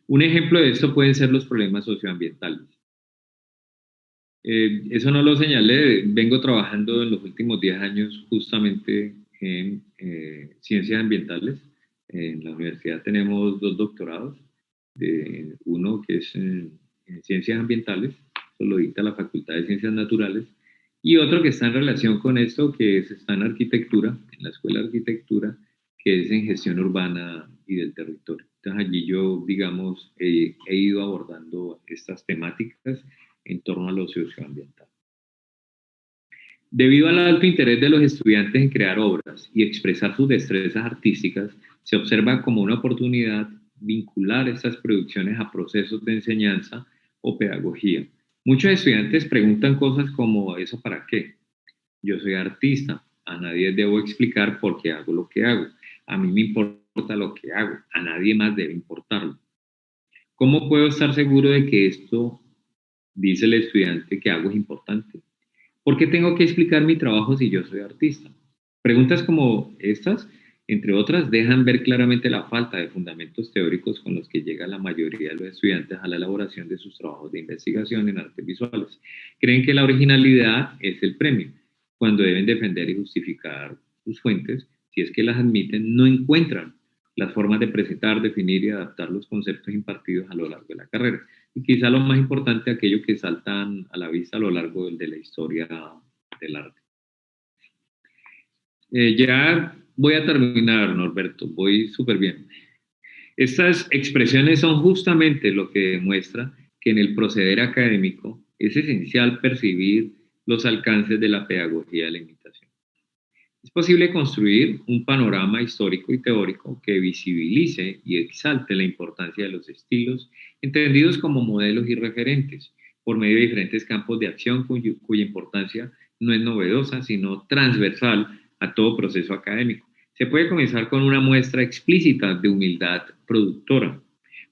Un ejemplo de esto pueden ser los problemas socioambientales. Eso no lo señalé, vengo trabajando en los últimos 10 años justamente en ciencias ambientales. En la universidad tenemos 2 doctorados, uno que es en ciencias ambientales, eso lo dicta la Facultad de Ciencias Naturales, y otro que está en relación con esto, que está en arquitectura, en la Escuela de Arquitectura, que es en gestión urbana y del territorio. Entonces allí yo, digamos, he ido abordando estas temáticas en torno a lo socioambiental. Debido al alto interés de los estudiantes en crear obras y expresar sus destrezas artísticas, se observa como una oportunidad vincular estas producciones a procesos de enseñanza o pedagogía. Muchos estudiantes preguntan cosas como ¿eso para qué? Yo soy artista, a nadie debo explicar por qué hago lo que hago. A mí me importa lo que hago, a nadie más debe importarlo. ¿Cómo puedo estar seguro de que esto, dice el estudiante, que hago es importante? ¿Por qué tengo que explicar mi trabajo si yo soy artista? Preguntas como estas, entre otras, dejan ver claramente la falta de fundamentos teóricos con los que llega la mayoría de los estudiantes a la elaboración de sus trabajos de investigación en artes visuales. Creen que la originalidad es el premio, cuando deben defender y justificar sus fuentes, si es que las admiten, no encuentran las formas de presentar, definir y adaptar los conceptos impartidos a lo largo de la carrera. Y quizá lo más importante, aquello que saltan a la vista a lo largo de la historia del arte. Ya voy a terminar, Norberto, voy súper bien. Estas expresiones son justamente lo que demuestra que en el proceder académico es esencial percibir los alcances de la pedagogía de la imitación. Es posible construir un panorama histórico y teórico que visibilice y exalte la importancia de los estilos, entendidos como modelos y referentes, por medio de diferentes campos de acción cuya importancia no es novedosa, sino transversal a todo proceso académico. Se puede comenzar con una muestra explícita de humildad productora,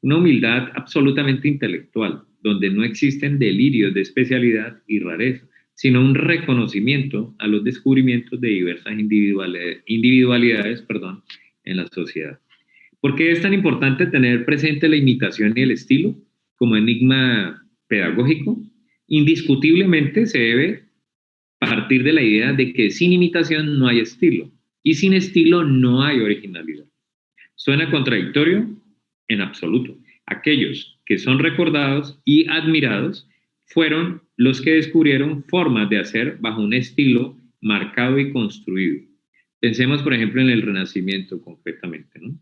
una humildad absolutamente intelectual, donde no existen delirios de especialidad y rareza, sino un reconocimiento a los descubrimientos de diversas individualidades en la sociedad. ¿Por qué es tan importante tener presente la imitación y el estilo como enigma pedagógico? Indiscutiblemente se debe partir de la idea de que sin imitación no hay estilo y sin estilo no hay originalidad. ¿Suena contradictorio? En absoluto. Aquellos que son recordados y admirados fueron los que descubrieron formas de hacer bajo un estilo marcado y construido. Pensemos, por ejemplo, en el Renacimiento concretamente, ¿no?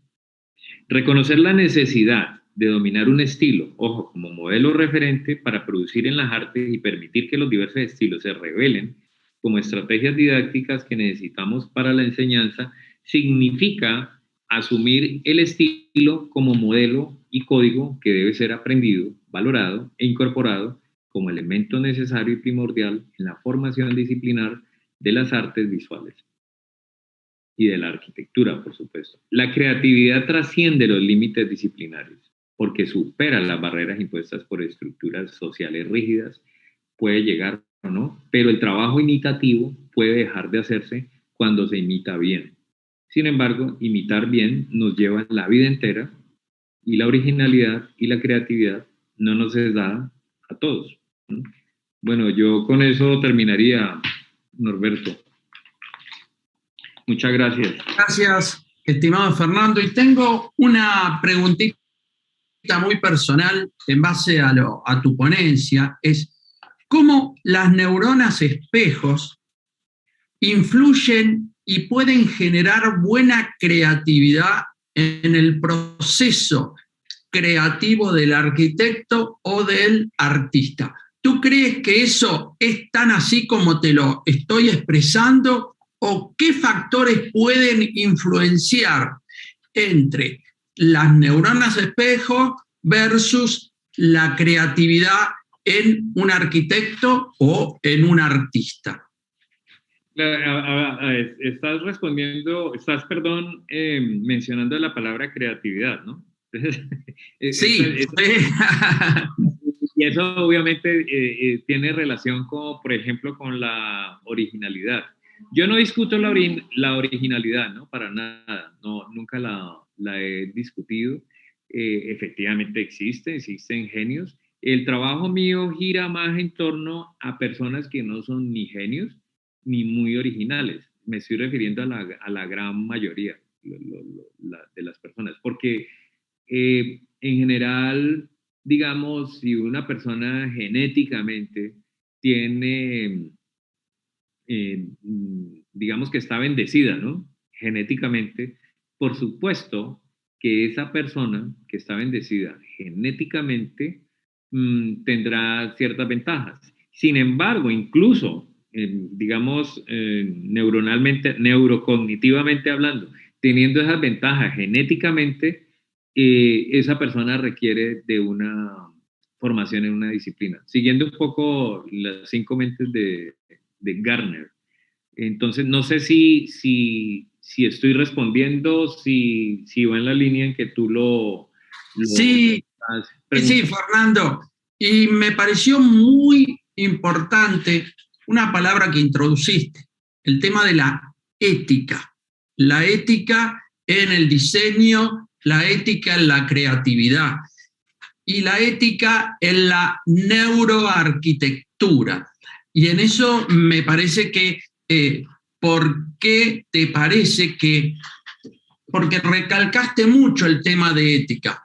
Reconocer la necesidad de dominar un estilo, ojo, como modelo referente para producir en las artes y permitir que los diversos estilos se revelen como estrategias didácticas que necesitamos para la enseñanza, significa asumir el estilo como modelo y código que debe ser aprendido, valorado e incorporado como elemento necesario y primordial en la formación disciplinar de las artes visuales y de la arquitectura, por supuesto. La creatividad trasciende los límites disciplinarios. porque supera las barreras impuestas por estructuras sociales rígidas, puede llegar o no, pero el trabajo imitativo puede dejar de hacerse cuando se imita bien. Sin embargo, imitar bien nos lleva la vida entera y la originalidad y la creatividad no nos es dada a todos, ¿no? Bueno, yo con eso terminaría, Norberto. Muchas gracias. Gracias, estimado Fernando. Y tengo una preguntita muy personal en base a tu ponencia, es cómo las neuronas espejos influyen y pueden generar buena creatividad en el proceso creativo del arquitecto o del artista. ¿Tú crees que eso es tan así como te lo estoy expresando? ¿O qué factores pueden influenciar entre las neuronas espejo versus la creatividad en un arquitecto o en un artista? Estás respondiendo, estás, mencionando la palabra creatividad, ¿no? Sí. Y eso obviamente tiene relación con, por ejemplo, con la originalidad. Yo no discuto la originalidad, ¿no? Para nada, no, nunca la he discutido. Efectivamente existen genios. El trabajo mío gira más en torno a personas que no son ni genios ni muy originales. Me estoy refiriendo a la gran mayoría de las personas, porque en general, digamos, si una persona genéticamente tiene, digamos que está bendecida, ¿no? Genéticamente, por supuesto que esa persona que está bendecida genéticamente tendrá ciertas ventajas. Sin embargo, incluso, digamos, neuronalmente, neurocognitivamente hablando, teniendo esas ventajas genéticamente, esa persona requiere de una formación en una disciplina. Siguiendo un poco las 5 mentes de Gartner. Entonces, no sé si estoy respondiendo, si va en la línea en que tú lo Sí, estás sí, preguntando. Fernando. Y me pareció muy importante una palabra que introduciste, el tema de la ética. La ética en el diseño, la ética en la creatividad y la ética en la neuroarquitectura. Y en eso me parece que, ¿por qué te parece que? Porque recalcaste mucho el tema de ética.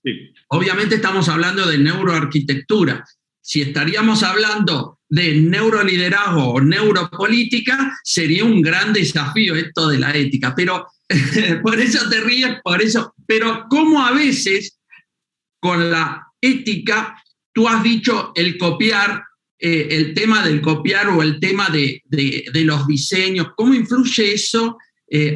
Sí. Obviamente estamos hablando de neuroarquitectura. Si estaríamos hablando de neuroliderazgo o neuropolítica, sería un gran desafío esto de la ética. Pero por eso te ríes, por eso. Pero cómo a veces con la ética tú has dicho el copiar, el tema del copiar o el tema de los diseños, ¿cómo influye eso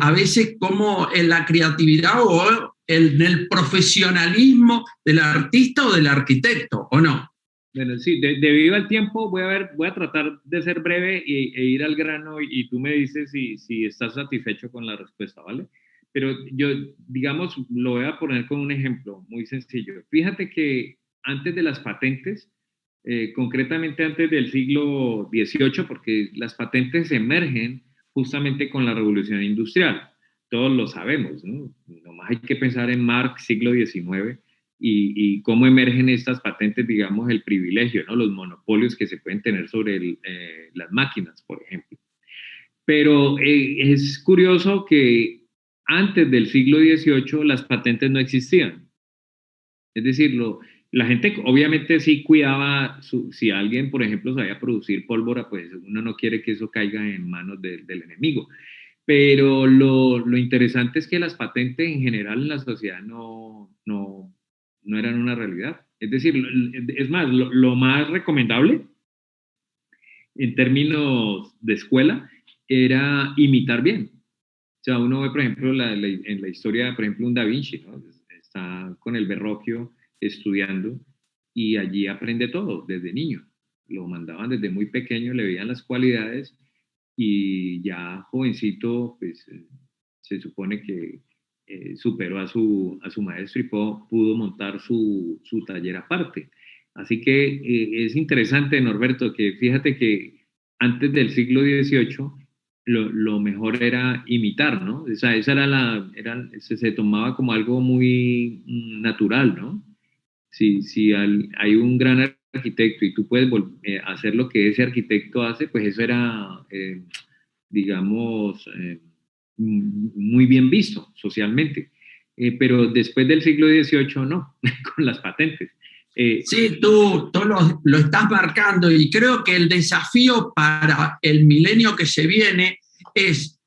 a veces como en la creatividad o en el profesionalismo del artista o del arquitecto, o no? Bueno, sí, debido al tiempo voy a tratar de ser breve e ir al grano y tú me dices si estás satisfecho con la respuesta, ¿vale? Pero yo, digamos, lo voy a poner con un ejemplo muy sencillo. Fíjate que antes de las patentes, concretamente antes del siglo XVIII, porque las patentes emergen justamente con la revolución industrial, todos lo sabemos, ¿no? Nomás hay que pensar en Marx, siglo XIX, y cómo emergen estas patentes, digamos, el privilegio, ¿no? Los monopolios que se pueden tener sobre las máquinas, por ejemplo. Pero es curioso que antes del siglo XVIII las patentes no existían. Es decir, la gente obviamente sí cuidaba, si alguien, por ejemplo, sabía producir pólvora, pues uno no quiere que eso caiga en manos del enemigo. Pero lo interesante es que las patentes en general en la sociedad no eran una realidad. Es decir, es más, lo más recomendable en términos de escuela era imitar bien. O sea, uno ve, por ejemplo, en la historia, por ejemplo, un Da Vinci, ¿no? Está con el Verrocchio estudiando y allí aprende todo desde niño. Lo mandaban desde muy pequeño, le veían las cualidades y ya jovencito, pues se supone que superó a su maestro y pudo montar su taller aparte. Así que es interesante, Norberto, que fíjate que antes del siglo XVIII lo mejor era imitar, ¿no? O sea, esa se tomaba como algo muy natural, ¿no? Si hay un gran arquitecto y tú puedes hacer lo que ese arquitecto hace, pues eso era, digamos, muy bien visto socialmente. Pero después del siglo XVIII no, con las patentes. Sí, tú lo estás marcando y creo que el desafío para el milenio que se viene es,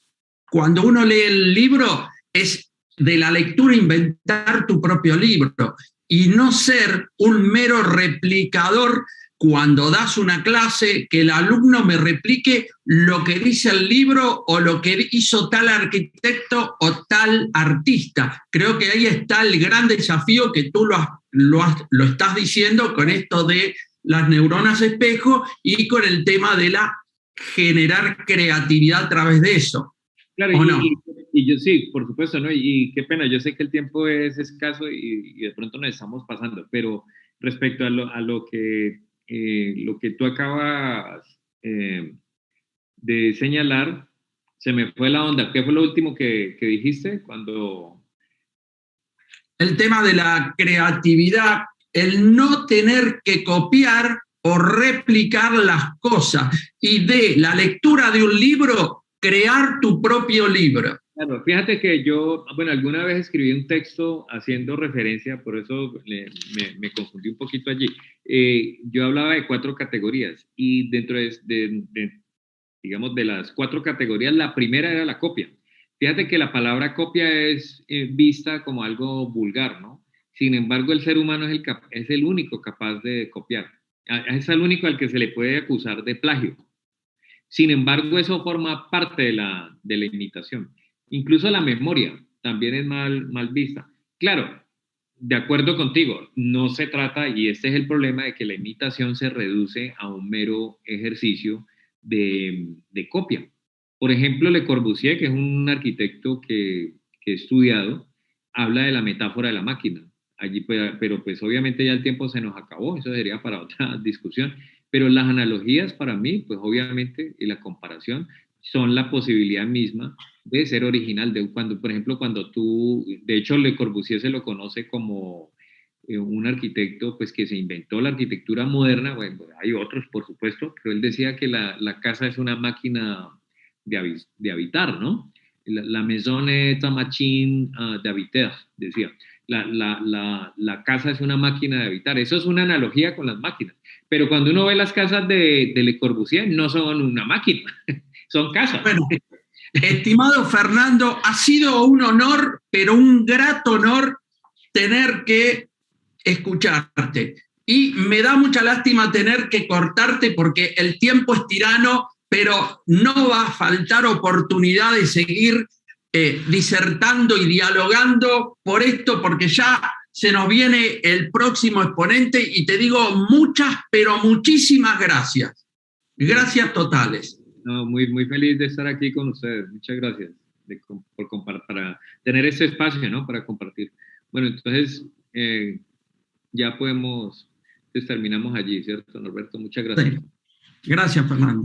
cuando uno lee el libro, es de la lectura inventar tu propio libro y no ser un mero replicador cuando das una clase, que el alumno me replique lo que dice el libro o lo que hizo tal arquitecto o tal artista. Creo que ahí está el gran desafío que tú lo estás diciendo con esto de las neuronas espejo y con el tema de la generar creatividad a través de eso. Claro, ¿O no? y yo sí, por supuesto, ¿no? Y qué pena, yo sé que el tiempo es escaso y de pronto nos estamos pasando, pero respecto lo que tú acabas de señalar, se me fue la onda. ¿Qué fue lo último que dijiste cuando... El tema de la creatividad, el no tener que copiar o replicar las cosas y de la lectura de un libro, crear tu propio libro. Claro, fíjate que yo, bueno, alguna vez escribí un texto haciendo referencia, por eso me confundí un poquito allí. Yo hablaba de 4 categorías y dentro digamos, de las 4 categorías, la primera era la copia. Fíjate que la palabra copia es vista como algo vulgar, ¿no? Sin embargo, el ser humano es el único capaz de copiar. Es el único al que se le puede acusar de plagio. Sin embargo, eso forma parte de la imitación. Incluso la memoria también es mal vista. Claro, de acuerdo contigo, no se trata, y este es el problema, de que la imitación se reduce a un mero ejercicio de copia. Por ejemplo, Le Corbusier, que es un arquitecto que he estudiado, habla de la metáfora de la máquina. Allí, pero pues obviamente ya el tiempo se nos acabó, eso sería para otra discusión. Pero las analogías para mí, pues obviamente, y la comparación, son la posibilidad misma de ser original. Por ejemplo, de hecho, Le Corbusier se lo conoce como un arquitecto pues, que se inventó la arquitectura moderna. Bueno, hay otros, por supuesto, pero él decía que la casa es una máquina de habitar, ¿no? La maison est une machine d'habiter, decía. La casa es una máquina de habitar. Eso es una analogía con las máquinas. Pero cuando uno ve las casas de Le Corbusier, no son una máquina, son casas. Bueno, estimado Fernando, ha sido un honor, pero un grato honor tener que escucharte. Y me da mucha lástima tener que cortarte porque el tiempo es tirano, pero no va a faltar oportunidad de seguir disertando y dialogando por esto, porque ya se nos viene el próximo exponente y te digo muchas, pero muchísimas gracias. Gracias totales. No, muy feliz de estar aquí con ustedes. Muchas gracias para tener este espacio, ¿no? Para compartir. Bueno, entonces ya podemos, terminamos allí, ¿cierto, Norberto? Muchas gracias. Sí. Gracias, Fernando.